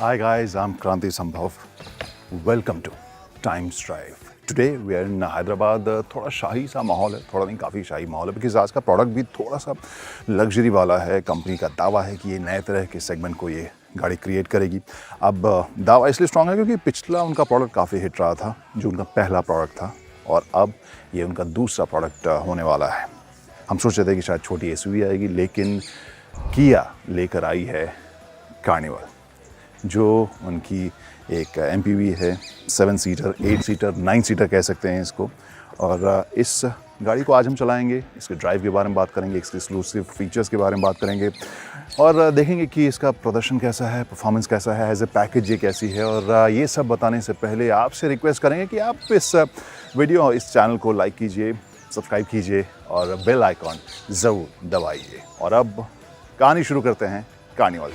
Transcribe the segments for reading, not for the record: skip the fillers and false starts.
Hi guys, I'm Kranti Sambhav. Welcome to Times Drive. Today we are in Hyderabad. थोड़ा शाही सा माहौल है, थोड़ा नहीं काफ़ी शाही माहौल है बिकॉज आज का प्रोडक्ट भी थोड़ा सा लग्जरी वाला है। कंपनी का दावा है कि ये नए तरह के सेगमेंट को ये गाड़ी क्रिएट करेगी। अब दावा इसलिए स्ट्रॉन्ग है क्योंकि पिछला उनका प्रोडक्ट काफ़ी हिट रहा था, जो उनका पहला प्रोडक्ट था, और अब ये उनका दूसरा प्रोडक्ट होने वाला है। हम सोच रहे थे कि शायद छोटी एसयूवी आएगी, लेकिन किया लेकर आई है कार्निवल, जो उनकी एक एमपीवी है। 7 सीटर, 8 सीटर, 9 सीटर कह सकते हैं इसको। और इस गाड़ी को आज हम चलाएंगे, इसके ड्राइव के बारे में बात करेंगे, इसके एक्सक्लूसिव फीचर्स के बारे में बात करेंगे और देखेंगे कि इसका प्रदर्शन कैसा है, परफॉर्मेंस कैसा है, एज ए पैकेज ये कैसी है। और ये सब बताने से पहले आपसे रिक्वेस्ट करेंगे कि आप इस वीडियो, इस चैनल को लाइक कीजिए, सब्सक्राइब कीजिए और बेल आइकॉन ज़रूर दबाइए। और अब कहानी शुरू करते हैं कार्निवल।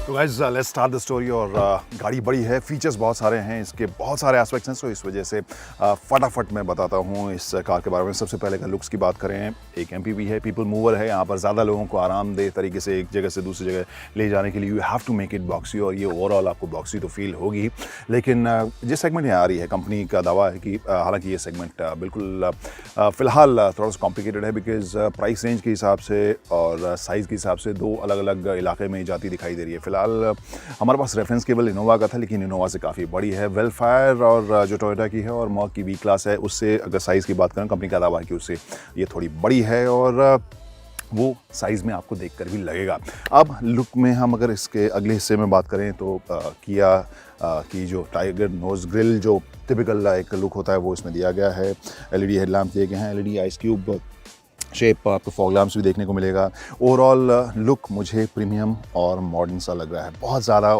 तो guys let's start the story. और गाड़ी बड़ी है, फीचर्स बहुत सारे हैं, इसके बहुत सारे एस्पेक्ट्स हैं, सो इस वजह से फटाफट मैं बताता हूँ इस कार के बारे में। सबसे पहले अगर लुक्स की बात करें, एक एमपीवी है, पीपल मूवर है। यहाँ पर ज़्यादा लोगों को आरामदेह तरीके से एक जगह से दूसरी जगह ले जाने के लिए you have to make it boxy, और ये ओवरऑल आपको बॉक्सी तो फील होगी। लेकिन जिस सेगमेंट में आ रही है, कंपनी का दावा है कि हालांकि ये सेगमेंट बिल्कुल फ़िलहाल थोड़ा सा कॉम्प्लिकेटेड है बिकॉज प्राइस रेंज के हिसाब से और साइज़ के हिसाब से दो अलग अलग इलाके में जाती दिखाई दे रही है। फ़िलहाल हमारे पास रेफरेंस केवल इनोवा का था, लेकिन इनोवा से काफ़ी बड़ी है। वेलफायर और जो टोयोटा की है और मॉक की वी क्लास है, उससे अगर साइज़ की बात करें, कंपनी का दावा है कि उससे ये थोड़ी बड़ी है और वो साइज़ में आपको देखकर भी लगेगा। अब लुक में हम अगर इसके अगले हिस्से में बात करें तो किया की जो टाइगर नोज ग्रिल जो टिपिकल एक लुक होता है वो इसमें दिया गया है। एलईडी हेडलैम्प दिए गए हैं, एलईडी आइस क्यूब शेप, आपको फॉग लैम्प्स भी देखने को मिलेगा। ओवरऑल लुक मुझे प्रीमियम और मॉडर्न सा लग रहा है। बहुत ज़्यादा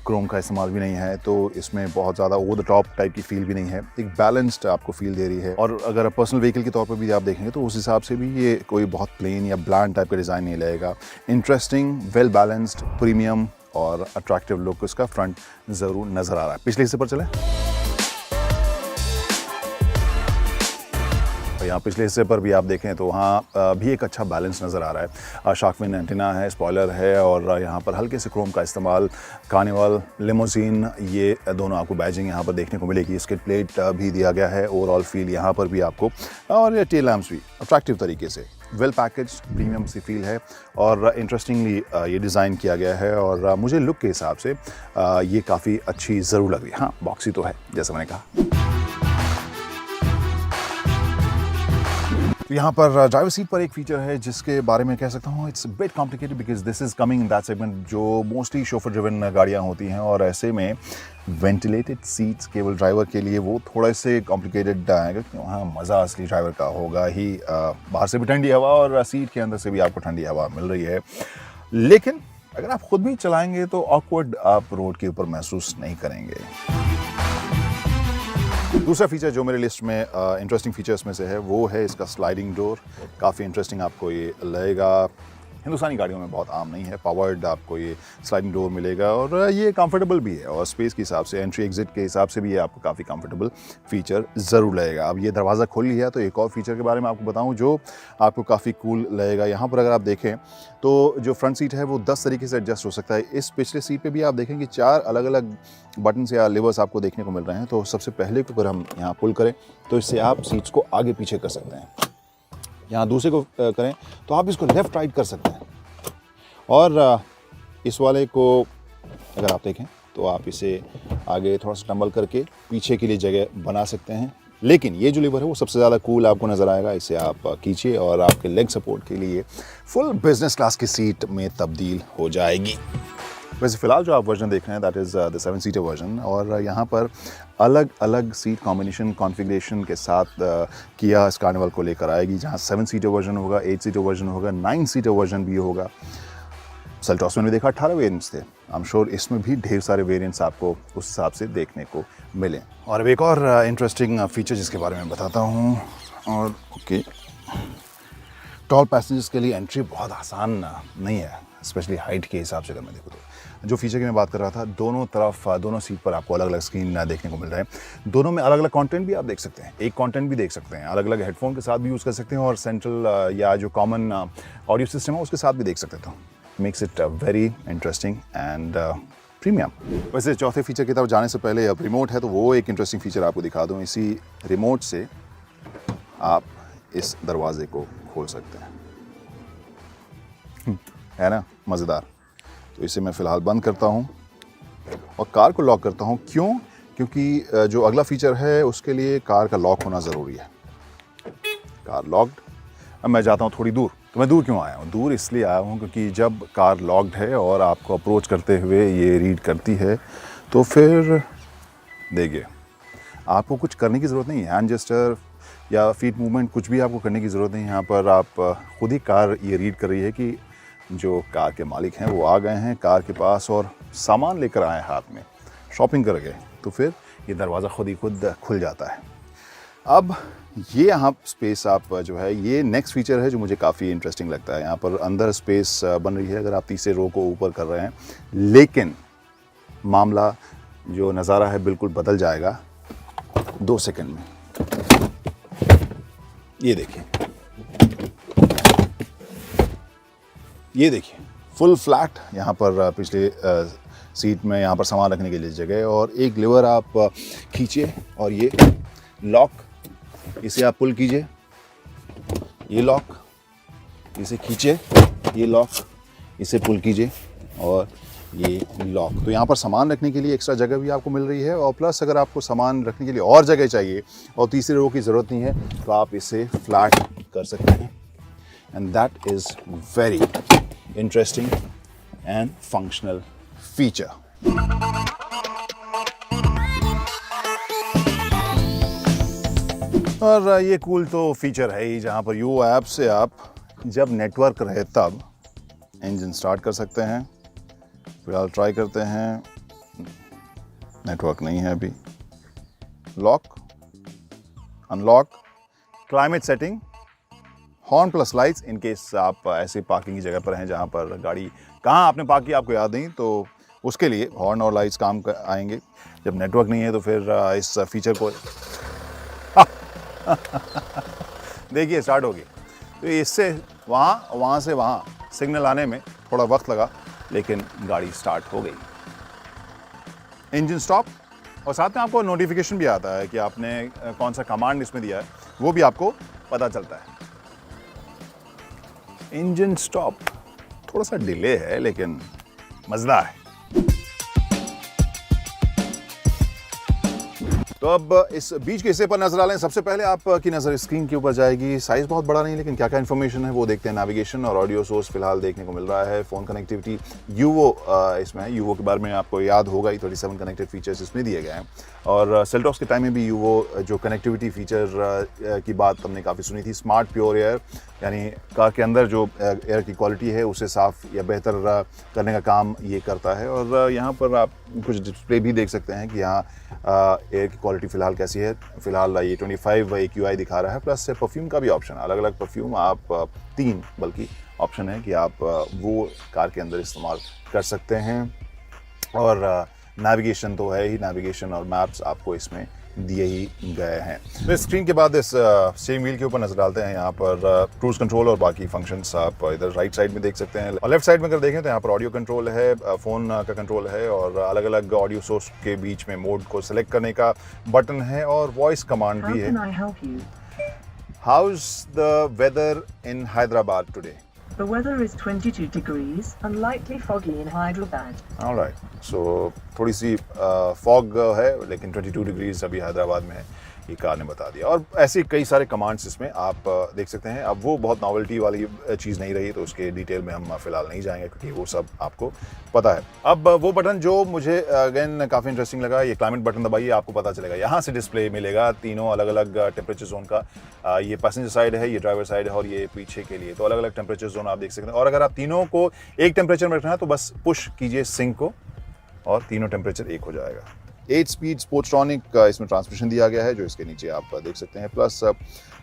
क्रोम का इस्तेमाल भी नहीं है, तो इसमें बहुत ज़्यादा ओवर द टॉप टाइप की फील भी नहीं है, एक बैलेंस्ड आपको फील दे रही है। और अगर पर्सनल व्हीकल के तौर पर भी आप देखेंगे तो उस हिसाब से भी ये कोई बहुत प्लेन या ब्लैंड टाइप का डिज़ाइन नहीं लगेगा। इंटरेस्टिंग, वेल बैलेंस्ड, प्रीमियम और अट्रैक्टिव लुक इसका फ्रंट ज़रूर नज़र आ रहा है। पिछले हिस्से पर चलें। यहाँ पिछले हिस्से पर भी आप देखें तो वहाँ भी एक अच्छा बैलेंस नज़र आ रहा है। शार्क फिन एंटीना है, स्पॉयलर है और यहाँ पर हल्के से क्रोम का इस्तेमाल। कार्निवल, लिमोजीन, ये दोनों आपको बैजिंग यहाँ पर देखने को मिलेगी। स्किड प्लेट भी दिया गया है। ओवरऑल फील यहाँ पर भी आपको, और ये टेल लैम्प्स भी अट्रैक्टिव तरीके से, वेल पैकेज, प्रीमियम सी फील है और इंटरेस्टिंगली ये डिज़ाइन किया गया है। और मुझे लुक के हिसाब से ये काफ़ी अच्छी ज़रूर लग रही है। हाँ, बॉक्सी तो है जैसा मैंने कहा। तो यहाँ पर ड्राइवर सीट पर एक फीचर है जिसके बारे में कह सकता हूँ it's bit complicated because this is coming in that segment जो मोस्टली शोफर ड्रिवन गाड़ियाँ होती हैं, और ऐसे में वेंटिलेटेड सीट्स केवल ड्राइवर के लिए वो थोड़ा से कॉम्प्लिकेटेड आएगा क्योंकि वहाँ मज़ा असली ड्राइवर का होगा ही। बाहर से भी ठंडी हवा और सीट के अंदर से भी आपको ठंडी हवा मिल रही है, लेकिन अगर आप खुद भी चलाएंगे तो ऑकवर्ड आप रोड के ऊपर महसूस नहीं करेंगे। दूसरा फीचर जो मेरे लिस्ट में इंटरेस्टिंग फीचर्स में से है वो है इसका स्लाइडिंग डोर। काफ़ी इंटरेस्टिंग आपको ये लगेगा, हिंदुस्तानी गाड़ियों में बहुत आम नहीं है। पावर्ड आपको ये स्लाइडिंग डोर मिलेगा और ये कंफर्टेबल भी है, और स्पेस के हिसाब से, एंट्री एग्जिट के हिसाब से भी ये आपको काफ़ी कंफर्टेबल फीचर ज़रूर लगेगा। अब ये दरवाज़ा खोल लिया तो एक और फीचर के बारे में आपको बताऊं जो आपको काफ़ी कूल लगेगा। यहाँ पर अगर आप देखें तो जो फ्रंट सीट है वो 10 तरीके से एडजस्ट हो सकता है। इस पिछले सीट पर भी आप देखें कि 4 अलग अलग बटन्स या लिवर्स आपको देखने को मिल रहे हैं। तो सबसे पहले को अगर हम यहाँ पुल करें तो इससे आप सीट्स को आगे पीछे कर सकते हैं। यहाँ दूसरे को करें तो आप इसको लेफ़्ट राइट कर सकते हैं, और इस वाले को अगर आप देखें तो आप इसे आगे थोड़ा सा टम्बल करके पीछे के लिए जगह बना सकते हैं। लेकिन ये जो लीवर है वो सबसे ज़्यादा कूल आपको नज़र आएगा। इसे आप खींचिए और आपके लेग सपोर्ट के लिए फुल बिजनेस क्लास की सीट में तब्दील हो जाएगी। वैसे फ़िलहाल जो आप वर्जन देख रहे हैं that is the 7 seater version, और यहाँ पर अलग अलग सीट कॉम्बिनेशन कॉन्फ़िगरेशन के साथ किया इस कार्निवल को लेकर आएगी, जहाँ 7 सीटर वर्जन होगा, 8 सीटर वर्जन होगा, 9 सीटर वर्जन भी होगा। सेल्टॉस में देखा 18 वेरिएंट्स थे। आई एम श्योर इसमें भी ढेर सारे वेरिएंट्स आपको उस हिसाब से देखने को मिले। और अब एक और इंटरेस्टिंग फीचर जिसके बारे में बताता हूँ। और ओके, टॉल पैसेंजर्स के लिए एंट्री बहुत आसान नहीं है, स्पेशली हाइट के हिसाब से अगर मैं देखूँ तो। जो फीचर की मैं बात कर रहा था, दोनों तरफ दोनों सीट पर आपको अलग अलग स्क्रीन देखने को मिल रहा है। दोनों में अलग अलग कंटेंट भी आप देख सकते हैं, एक कंटेंट भी देख सकते हैं, अलग अलग हेडफोन के साथ भी यूज़ कर सकते हैं और सेंट्रल या जो कॉमन ऑडियो सिस्टम है उसके साथ भी देख सकते हैं। तो makes it very interesting and premium. वैसे चौथे फीचर की तरफ जाने से पहले अब रिमोट है तो वो एक इंटरेस्टिंग फीचर आपको दिखा दूँ। इसी रिमोट से आप इस दरवाजे को खोल सकते हैं, है ना मज़ेदार। तो इसे मैं फ़िलहाल बंद करता हूँ और कार को लॉक करता हूँ। क्यों? क्योंकि जो अगला फीचर है उसके लिए कार का लॉक होना ज़रूरी है। Car locked. अब मैं जाता हूँ थोड़ी दूर। तो मैं दूर क्यों आया हूँ? दूर इसलिए आया हूँ क्योंकि जब कार लॉक्ड है और आपको अप्रोच करते हुए ये रीड करती है तो फिर देखिए, आपको कुछ करने की ज़रूरत नहीं है। हैंड जेस्चर या फीट मूवमेंट कुछ भी आपको करने की ज़रूरत नहीं है। यहाँ पर आप खुद ही कार ये रीड कर रही है कि जो कार के मालिक हैं वो आ गए हैं कार के पास और सामान लेकर आए हाथ में, शॉपिंग कर गए, तो फिर ये दरवाज़ा खुद ही खुद खुल जाता है। अब ये यहाँ स्पेस आप जो है, ये नेक्स्ट फीचर है जो मुझे काफ़ी इंटरेस्टिंग लगता है। यहाँ पर अंदर स्पेस बन रही है अगर आप तीसरे रो को ऊपर कर रहे हैं, लेकिन मामला जो नज़ारा है बिल्कुल बदल जाएगा 2 सेकंड में। ये देखिए, ये देखिए फुल फ्लैट। यहाँ पर पिछले सीट में यहाँ पर सामान रखने के लिए जगह और एक लीवर आप खींचिए और ये लॉक, इसे आप पुल कीजिए, ये लॉक, इसे खींचिए, ये लॉक, इसे पुल कीजिए और ये लॉक। तो यहाँ पर सामान रखने के लिए एक्स्ट्रा जगह भी आपको मिल रही है और प्लस अगर आपको सामान रखने के लिए और जगह चाहिए और तीसरे रो की ज़रूरत नहीं है तो आप इसे फ्लैट कर सकते हैं। And that is very interesting and functional feature. और ये कूल तो फीचर है ही, जहाँ पर यूओ ऐप से आप जब नेटवर्क रहे तब इंजन स्टार्ट कर सकते हैं। फिलहाल ट्राई करते हैं, नेटवर्क नहीं है अभी। Lock, unlock, climate setting, horn plus lights in case आप ऐसे पार्किंग की जगह पर हैं जहाँ पर गाड़ी कहाँ आपने पार्क किया आपको याद नहीं, तो उसके लिए हॉर्न और लाइट्स काम आएंगे। जब नेटवर्क नहीं है तो फिर इस फीचर को देखिए स्टार्ट होगी। तो इससे वहाँ से वहाँ सिग्नल आने में थोड़ा वक्त लगा, लेकिन गाड़ी स्टार्ट हो गई। इंजन स्टॉप और साथ में आपको नोटिफिकेशन भी आता है कि आपने कौन सा कमांड इसमें दिया है, वो भी आपको पता चलता है। इंजन स्टॉप थोड़ा सा डिले है लेकिन मज़ेदार है। तो अब इस बीच के हिस्से पर नजर डालें। सबसे पहले आपकी नज़र स्क्रीन के ऊपर जाएगी। साइज़ बहुत बड़ा नहीं, लेकिन क्या क्या इन्फॉर्मेशन है वो देखते हैं। नेविगेशन और ऑडियो सोर्स फिलहाल देखने को मिल रहा है। फ़ोन कनेक्टिविटी यूवो इसमें है। यूवो के बारे में आपको याद होगा ही, 37 कनेक्टेड फीचर्स इसमें दिए गए हैं। और सेल्टॉस के टाइम में भी यूवो जो कनेक्टिविटी फीचर की बात हमने काफ़ी सुनी थी। स्मार्ट प्योर एयर, यानी कार के अंदर जो एयर की क्वालिटी है उसे साफ़ या बेहतर करने का काम ये करता है। और यहाँ पर आप कुछ डिस्प्ले भी देख सकते हैं कि यहाँ एयर की क्वालिटी फ़िलहाल कैसी है। फ़िलहाल ये 25 AQI दिखा रहा है, प्लस परफ्यूम का भी ऑप्शन, अलग अलग परफ्यूम आप 3 बल्कि ऑप्शन है कि आप वो कार के अंदर इस्तेमाल कर सकते हैं। और नेविगेशन तो है ही, नेविगेशन और मैप्स आपको इसमें दिए ही गए हैं। तो इस स्क्रीन के बाद इस स्टीयरिंग व्हील के ऊपर नजर डालते हैं। यहाँ पर क्रूज कंट्रोल और बाकी फंक्शंस आप इधर राइट साइड में देख सकते हैं। और लेफ्ट साइड में अगर देखें तो यहाँ पर ऑडियो कंट्रोल है, फ़ोन का कंट्रोल है और अलग अलग ऑडियो सोर्स के बीच में मोड को सिलेक्ट करने का बटन है और वॉइस कमांड भी है। How is the weather in Hyderabad today? The weather is 22 degrees and lightly foggy in Hyderabad. All right. So थोड़ी सी फॉग है, लेकिन 22 डिग्रीज अभी हैदराबाद में है, ये कार ने बता दिया। और ऐसे कई सारे कमांड्स इसमें आप देख सकते हैं। अब वो बहुत नॉवेल्टी वाली चीज़ नहीं रही, तो उसके डिटेल में हम फ़िलहाल नहीं जाएंगे क्योंकि वो सब आपको पता है। अब वो बटन जो मुझे अगेन काफ़ी इंटरेस्टिंग लगा, ये क्लाइमेट बटन दबाइए, आपको पता चलेगा। यहाँ से डिस्प्ले मिलेगा तीनों अलग अलग टेम्परेचर जोन का। ये पैसेंजर साइड है, ये ड्राइवर साइड है और ये पीछे के लिए, तो अलग अलग टेम्परेचर जोन आप देख सकते हैं। और अगर आप तीनों को एक टेम्परेचर में रखना है तो बस पुश कीजिए सिंक को और तीनों टेम्परेचर एक हो जाएगा। 8 स्पीड स्पोर्ट्सट्रॉनिक इसमें ट्रांसमिशन दिया गया है, जो इसके नीचे आप देख सकते हैं। प्लस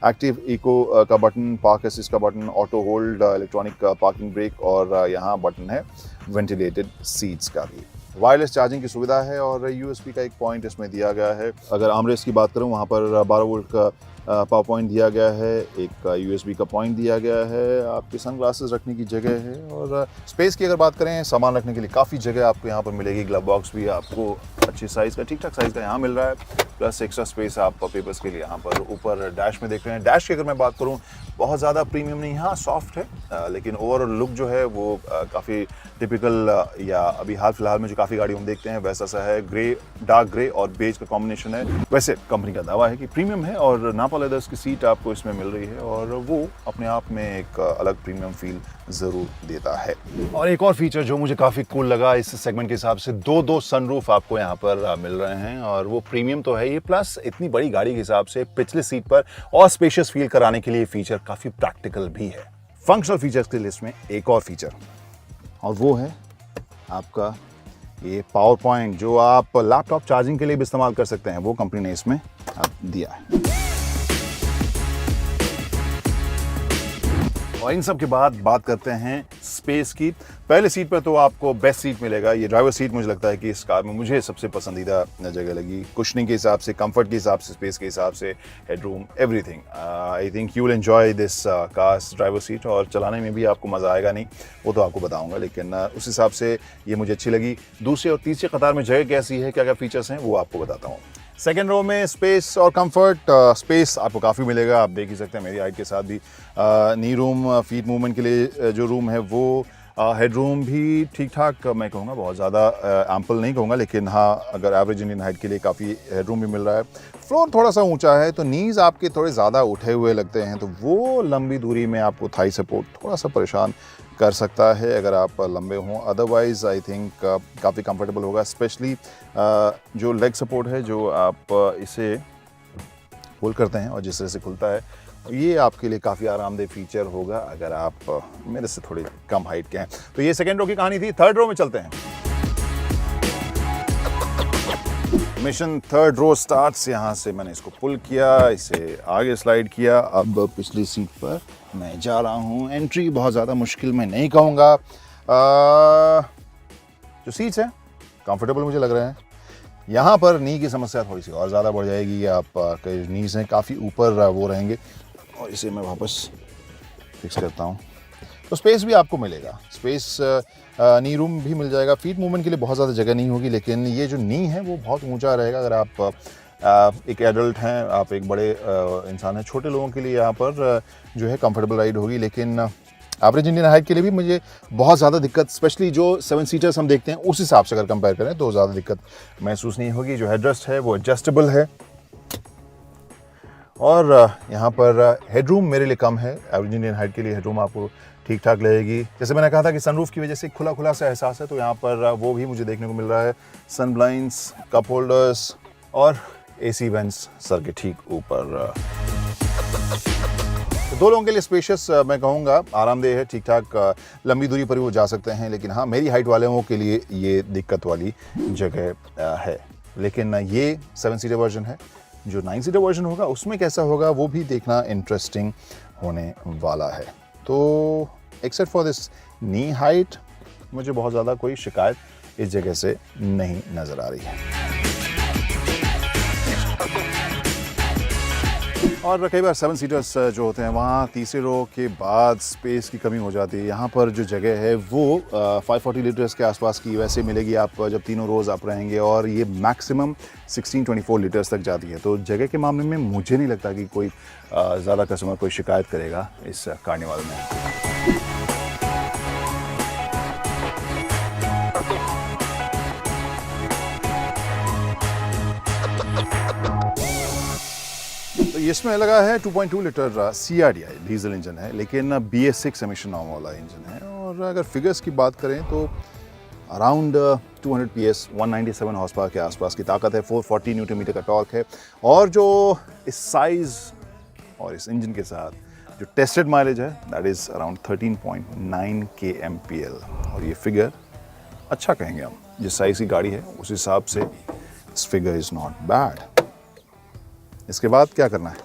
एक्टिव इको का बटन, पार्क असिस्ट का button, auto hold, electronic parking brake और यहाँ बटन है वेंटिलेटेड सीट्स का भी। वायरलेस चार्जिंग की सुविधा है और यूएसबी का एक पॉइंट इसमें दिया गया है। अगर आर्मरेस्ट की बात करूँ, वहाँ पर 12 वोल्ट का पावर पॉइंट दिया गया है, एक यूएसबी का पॉइंट दिया गया है, आपके सनग्लासेस रखने की जगह है। और स्पेस की अगर बात करें, सामान रखने के लिए काफ़ी जगह आपको यहाँ पर मिलेगी। ग्लव बॉक्स भी आपको अच्छी साइज़ का, ठीक ठाक साइज़ का यहाँ मिल रहा है। प्लस एक्स्ट्रा स्पेस आप पेपर्स के लिए यहाँ पर ऊपर डैश में देख रहे हैं। डैश की अगर मैं बात करूँ, बहुत ज़्यादा प्रीमियम नहीं, हाँ सॉफ्ट है, लेकिन ओवरऑल लुक जो है वो काफ़ी टिपिकल या अभी हाल फिलहाल में जो काफ़ी गाड़ी हम देखते हैं वैसा सा है। ग्रे, डार्क ग्रे और बेज का कॉम्बिनेशन है। वैसे कंपनी का दावा है कि प्रीमियम है और नापा लेदर्स की सीट आपको इसमें मिल रही है और वो अपने आप में एक अलग प्रीमियम फील ज़रूर देता है। और एक और फीचर जो मुझे काफ़ी कूल लगा इस सेगमेंट के हिसाब से, दो सनरूफ आपको यहाँ पर मिल रहे हैं और वो प्रीमियम तो है ही, प्लस इतनी बड़ी गाड़ी के हिसाब से पिछले सीट पर और स्पेशियस फील कराने के लिए फीचर काफ़ी प्रैक्टिकल भी है। फंक्शनल फीचर्स की लिस्ट में एक और फीचर, और वो है आपका ये पावर पॉइंट, जो आप लैपटॉप चार्जिंग के लिए भी इस्तेमाल कर सकते हैं, वो कंपनी ने इसमें दिया है। और इन सब के बाद बात करते हैं स्पेस की। पहले सीट पर तो आपको बेस्ट सीट मिलेगा, ये ड्राइवर सीट मुझे लगता है कि इस कार में मुझे सबसे पसंदीदा जगह लगी। कुशनिंग के हिसाब से, कंफर्ट के हिसाब से, स्पेस के हिसाब से, headroom, everything. I think you will enjoy this cars driver seat, और चलाने में भी आपको मज़ा आएगा नहीं, वो तो आपको बताऊंगा, लेकिन उस हिसाब से ये मुझे अच्छी लगी। दूसरे और तीसरे कतार में जगह कैसी है, क्या क्या फीचर्स हैं, वो आपको बताता हूँ। सेकेंड रो में स्पेस और कंफर्ट, स्पेस आपको काफ़ी मिलेगा, आप देख ही सकते हैं मेरी हाइट के साथ भी। नी रूम, फीट मूवमेंट के लिए जो रूम है वो, हेडरूम भी ठीक ठाक, मैं कहूँगा बहुत ज़्यादा एम्पल नहीं कहूँगा, लेकिन हाँ अगर एवरेज इंडियन हाइट के लिए काफ़ी हेडरूम भी मिल रहा है। फ्लोर थोड़ा सा ऊंचा है तो नीज़ आपके थोड़े ज़्यादा उठे हुए लगते हैं, तो वो लंबी दूरी में आपको थाई सपोर्ट थोड़ा सा परेशान कर सकता है अगर आप लंबे हों। अदरवाइज़ आई थिंक काफ़ी कंफर्टेबल होगा, स्पेशली जो लेग सपोर्ट है, जो आप इसे पुल करते हैं और जिस तरह से खुलता है, ये आपके लिए काफ़ी आरामदेह फीचर होगा अगर आप मेरे से थोड़े कम हाइट के हैं। तो ये सेकेंड रो की कहानी थी। थर्ड रो में चलते हैं। मिशन थर्ड रो स्टार्ट्स, यहाँ से मैंने इसको पुल किया, इसे आगे स्लाइड किया, अब पिछली सीट पर मैं जा रहा हूँ। एंट्री बहुत ज़्यादा मुश्किल मैं नहीं कहूँगा, जो सीट्स हैं कंफर्टेबल मुझे लग रहे हैं। यहाँ पर नी की समस्या थोड़ी सी और ज़्यादा बढ़ जाएगी, आप कई नीज हैं काफ़ी ऊपर वो रहेंगे, और इसे मैं वापस फिक्स करता हूँ। तो स्पेस भी आपको मिलेगा, स्पेस नी रूम भी मिल जाएगा। फीट मूवमेंट के लिए बहुत ज़्यादा जगह नहीं होगी, लेकिन ये जो नी है वो बहुत ऊंचा रहेगा। अगर आप एक एडल्ट हैं, आप एक बड़े इंसान हैं, छोटे लोगों के लिए यहाँ पर जो है कंफर्टेबल राइड होगी, लेकिन एवरेज इंडियन हाइट के लिए भी मुझे बहुत ज़्यादा दिक्कत, स्पेशली जो 7 सीटर्स हम देखते हैं उस हिसाब से अगर कंपेयर करें तो ज़्यादा दिक्कत महसूस नहीं होगी। जो हेडरेस्ट है वो एडजस्टेबल है, और यहाँ पर हेडरूम मेरे लिए कम है। एवरेज इंडियन हाइट के लिए हेडरूम आपको ठीक ठाक लगेगी। जैसे मैंने कहा था कि सनरूफ की वजह से खुला खुला सा एहसास है, तो यहाँ पर वो भी मुझे देखने को मिल रहा है। सन ब्लाइंड्स, कप होल्डर्स और AC वेंट्स सर के ठीक ऊपर। तो 2 लोगों के लिए स्पेशियस मैं कहूँगा, आरामदेह है, ठीक ठाक लंबी दूरी पर भी वो जा सकते हैं, लेकिन हाँ मेरी हाइट वालों के लिए ये दिक्कत वाली जगह है। लेकिन ये 7 सीटर वर्जन है, जो 9 सीटर वर्जन होगा उसमें कैसा होगा वो भी देखना इंटरेस्टिंग होने वाला है। तो except for this knee height, मुझे बहुत ज़्यादा कोई शिकायत इस जगह से नहीं नज़र आ रही है। और कई बार 7 सीटर्स जो होते हैं वहाँ तीसरे रो के बाद स्पेस की कमी हो जाती है। यहाँ पर जो जगह है वो 540 लीटर्स के आसपास की वैसे मिलेगी आप जब तीनों रोज़ आप रहेंगे, और ये मैक्सिमम 1624 लीटर्स तक जाती है। तो जगह के मामले में मुझे नहीं लगता कि कोई ज़्यादा कस्टमर कोई शिकायत करेगा इस कार्निवल में। तो इसमें लगा है 2.2 लीटर CRDI डीजल इंजन है, लेकिन BS6 एमिशन नॉर्म वाला इंजन है। और अगर फिगर्स की बात करें तो अराउंड 200 PS, 197 हॉर्स पावर के आसपास की ताकत है, 440 न्यूटन मीटर का टॉर्क है। और जो इस साइज़ और इस इंजन के साथ जो टेस्टेड माइलेज है दैट इज़ अराउंड 13.9 kmpl, और ये फिगर अच्छा कहेंगे हम, जिस साइज़ की गाड़ी है उस हिसाब से this figure is not bad. इसके बाद क्या करना है,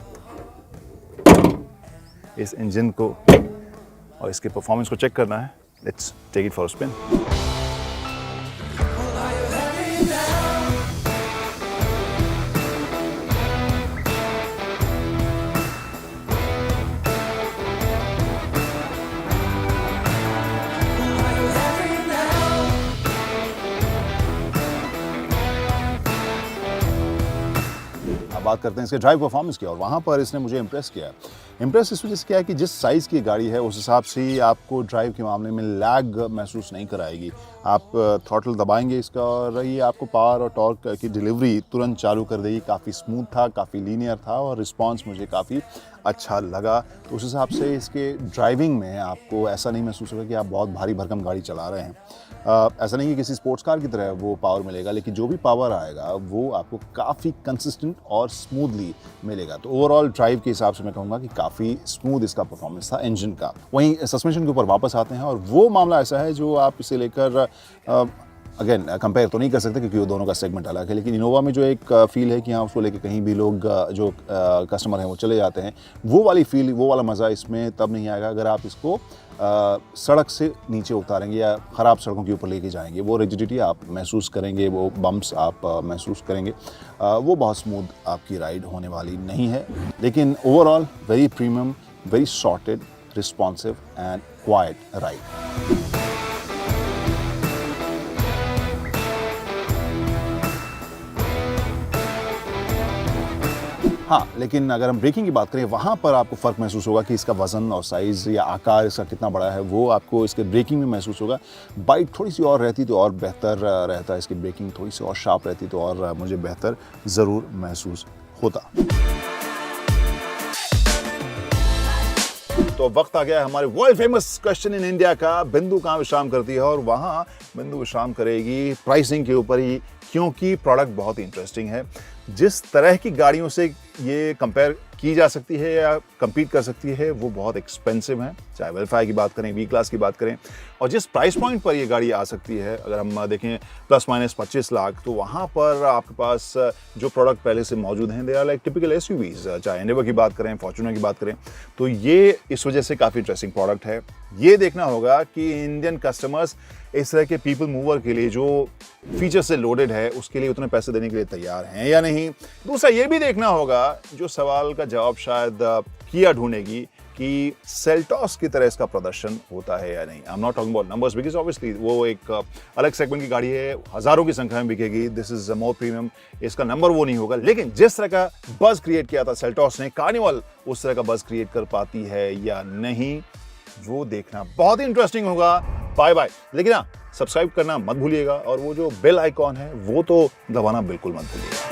इस इंजन को और इसके परफॉर्मेंस को चेक करना है। Let's take it for a spin. अब बात करते हैं इसके ड्राइव परफॉर्मेंस की, और वहाँ पर इसने मुझे इम्प्रेस किया। इम्प्रेस इस वजह से किया है कि जिस साइज़ की गाड़ी है उस हिसाब से ही आपको ड्राइव के मामले में लैग महसूस नहीं कराएगी। आप थ्रॉटल दबाएंगे इसका और ये आपको पावर और टॉर्क की डिलीवरी तुरंत चालू कर देगी। काफ़ी स्मूथ था, काफ़ी लीनियर था और रिस्पॉन्स मुझे काफ़ी अच्छा लगा। तो उस हिसाब से इसके ड्राइविंग में आपको ऐसा नहीं महसूस होगा कि आप बहुत भारी भरकम गाड़ी चला रहे हैं। ऐसा नहीं कि किसी स्पोर्ट्स कार की तरह वो पावर मिलेगा, लेकिन जो भी पावर आएगा वो आपको काफ़ी कंसिस्टेंट और स्मूथली मिलेगा। तो ओवरऑल ड्राइव के हिसाब से मैं कहूँगा कि काफ़ी स्मूथ इसका परफॉर्मेंस था इंजन का। वहीं सस्पेंशन के ऊपर वापस आते हैं, और वो मामला ऐसा है जो आप इसे लेकर अगेन कंपेयर तो नहीं कर सकते क्योंकि वो दोनों का सेगमेंट अलग है, लेकिन इनोवा में जो एक फील है कि हाँ उसको लेके कहीं भी लोग जो कस्टमर हैं वो चले जाते हैं, वो वाली फील, वो वाला मज़ा इसमें तब नहीं आएगा अगर आप इसको सड़क से नीचे उतारेंगे या ख़राब सड़कों के ऊपर लेके जाएंगे। वो रिजिडिटी आप महसूस करेंगे, वो बम्प्स आप महसूस करेंगे। वो बहुत स्मूथ आपकी राइड होने वाली नहीं है, लेकिन overall very premium, very sorted, responsive and quite ride. हाँ, लेकिन अगर हम ब्रेकिंग की बात करें वहाँ पर आपको फ़र्क महसूस होगा कि इसका वज़न और साइज़ या आकार इसका कितना बड़ा है, वो आपको इसके ब्रेकिंग में महसूस होगा। बाइट थोड़ी सी और रहती तो और बेहतर रहता, इसकी ब्रेकिंग थोड़ी सी और शार्प रहती तो और मुझे बेहतर ज़रूर महसूस होता। तो वक्त आ गया हमारे world famous question in India का। बिंदु कहाँ विश्राम करती है, और वहाँ बिंदु विश्राम करेगी प्राइसिंग के ऊपर ही, क्योंकि प्रोडक्ट बहुत ही इंटरेस्टिंग है। जिस तरह की गाड़ियों से ये कंपेयर की जा सकती है या compete कर सकती है वो बहुत एक्सपेंसिव है, चाहे वेरीफाई की बात करें, वी क्लास की बात करें, और जिस प्राइस पॉइंट पर ये गाड़ी आ सकती है अगर हम देखें प्लस माइनस 25 लाख, तो वहाँ पर आपके पास जो प्रोडक्ट पहले से मौजूद हैं they are like typical SUVs. चाहे एंडेवर की बात करें, फॉर्च्यूनर की बात करें, तो ये इस वजह से काफ़ी इंटरेस्टिंग प्रोडक्ट है। ये देखना होगा कि इंडियन कस्टमर्स इस तरह के पीपल मूवर के लिए जो फीचर से लोडेड है उसके लिए उतने पैसे देने के लिए तैयार हैं या नहीं। दूसरा ये भी देखना होगा, जो सवाल का जवाब शायद किया ढूंढेगी, कि सेल्टॉस की तरह इसका प्रदर्शन होता है या नहीं। I am not talking about numbers because obviously वो एक अलग सेगमेंट की गाड़ी है, हजारों की संख्या में बिकेगी, दिस इज मोर प्रीमियम, इसका नंबर वो नहीं होगा। लेकिन जिस तरह का बज़ क्रिएट किया था सेल्टॉस ने, कार्निवल उस तरह का बज़ क्रिएट कर पाती है या नहीं, वो देखना बहुत ही इंटरेस्टिंग होगा। Bye bye. लेकिन हाँ, सब्सक्राइब करना मत भूलिएगा, और वो जो बेल आइकॉन है वो तो दबाना बिल्कुल मत भूलिएगा।